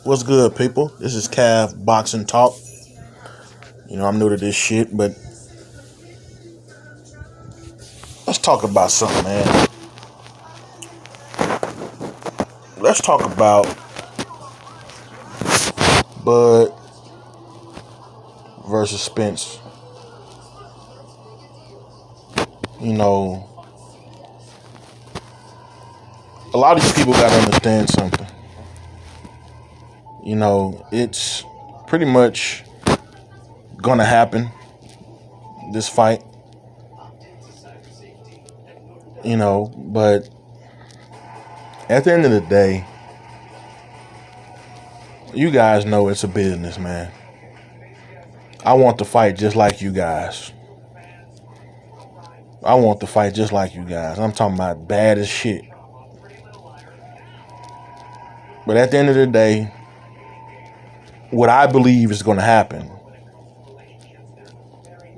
What's good, people? This is Cav Boxing Talk. I'm new to this shit, but let's talk about something, man. Let's talk about Bud versus Spence. You know, a lot of you people gotta understand something. It's pretty much gonna happen, this fight. But at the end of the day, you guys know it's a business, man. I want to fight just like you guys. I'm talking about bad as shit. But at the end of the day, what I believe is going to happen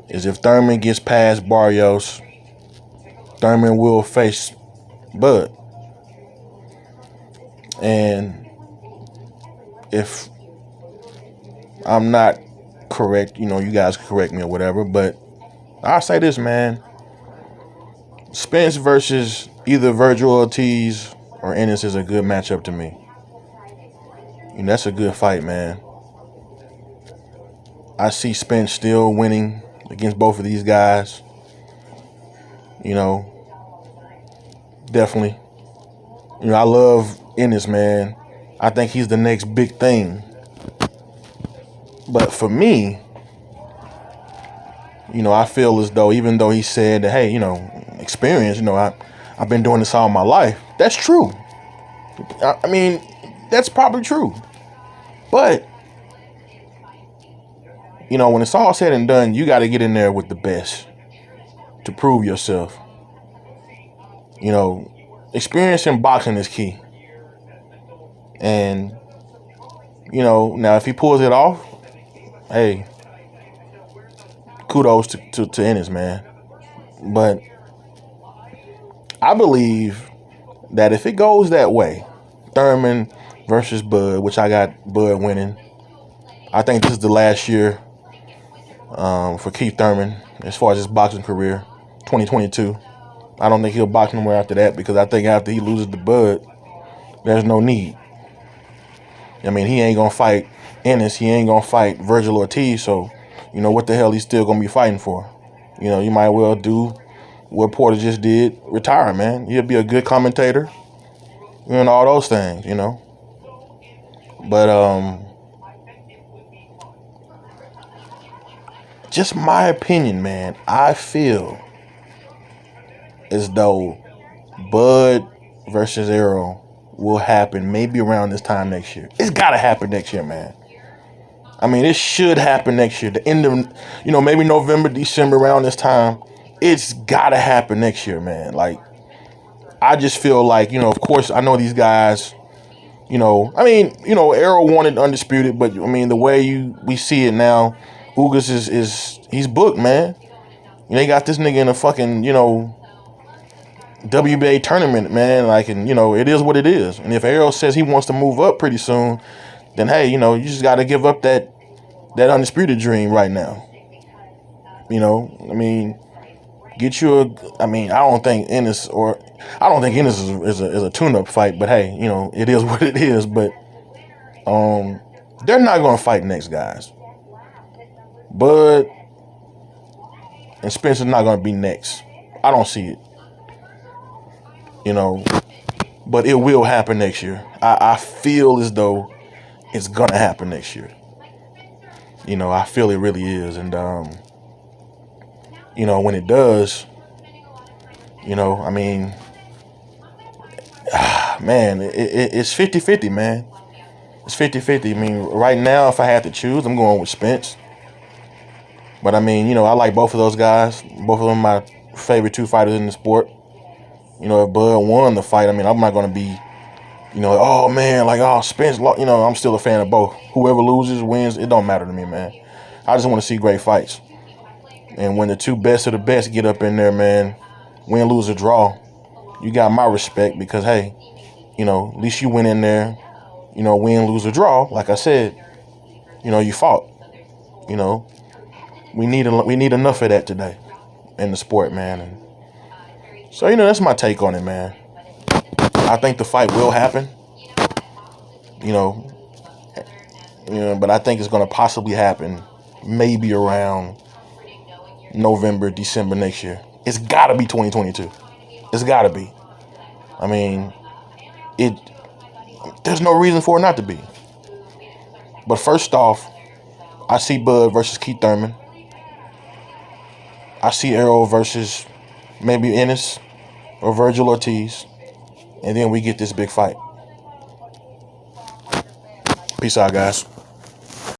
is if Thurman gets past Barrios, Thurman will face Bud. And if I'm not correct, you guys can correct me or whatever, but I'll say this, man. Spence versus either Virgil Ortiz or Ennis is a good matchup to me. That's a good fight, man. I see Spence still winning against both of these guys. Definitely. I love Ennis, man. I think he's the next big thing. But for me, I feel as though, even though he said that, hey, experience, I've been doing this all my life. That's true. I mean, that's probably true. But, when it's all said and done, you got to get in there with the best to prove yourself. Experience in boxing is key. And, now if he pulls it off, hey, kudos to Ennis, man. But I believe that if it goes that way, Thurman versus Bud, which I got Bud winning, I think this is the last year for Keith Thurman as far as his boxing career, 2022. I don't think he'll box anywhere after that, because I think after he loses to Bud, there's no need. I mean, he ain't going to fight Ennis. He ain't going to fight Virgil Ortiz. So, what the hell he's still going to be fighting for? You might well do what Porter just did, retire, man. He'll be a good commentator and all those things, But, just my opinion, man, I feel as though Bud versus Errol will happen maybe around this time next year. It's got to happen next year, man. I mean, it should happen next year. The end of, maybe November, December, around this time. It's got to happen next year, man. Like, I just feel like, of course, I know these guys, Errol wanted undisputed, but, the way we see it now, Ugas he's booked, man. They got this nigga in a fucking, WBA tournament, man. Like, and it is what it is. And if Errol says he wants to move up pretty soon, then hey, you just got to give up that undisputed dream right now. Get you a. I don't think Ennis is a tune-up fight, but hey, it is what it is. But they're not going to fight next, guys. Bud and Spence is not going to be next. I don't see it. But it will happen next year. I feel as though it's gonna happen next year. I feel it really is. And when it does, man, it's 50-50, man. It's 50-50. I mean, right now, if I had to choose, I'm going with Spence. But I like both of those guys. Both of them are my favorite two fighters in the sport. If Bud won the fight, I'm not going to be, oh, man, Spence, I'm still a fan of both. Whoever loses, wins, it don't matter to me, man. I just want to see great fights. And when the two best of the best get up in there, man, win, lose, or draw, you got my respect because, hey, at least you went in there You know, win, lose, or draw. Like I said, you know, you fought. You know, we need enough of that today in the sport, man. And so, you know, that's my take on it, man. I think the fight will happen. You know, but I think it's going to possibly happen maybe around November, December next year. It's got to be 2022. It's got to be. I mean, there's no reason for it not to be. But first off, I see Bud versus Keith Thurman. I see Errol versus maybe Ennis or Virgil Ortiz. And then we get this big fight. Peace out, guys.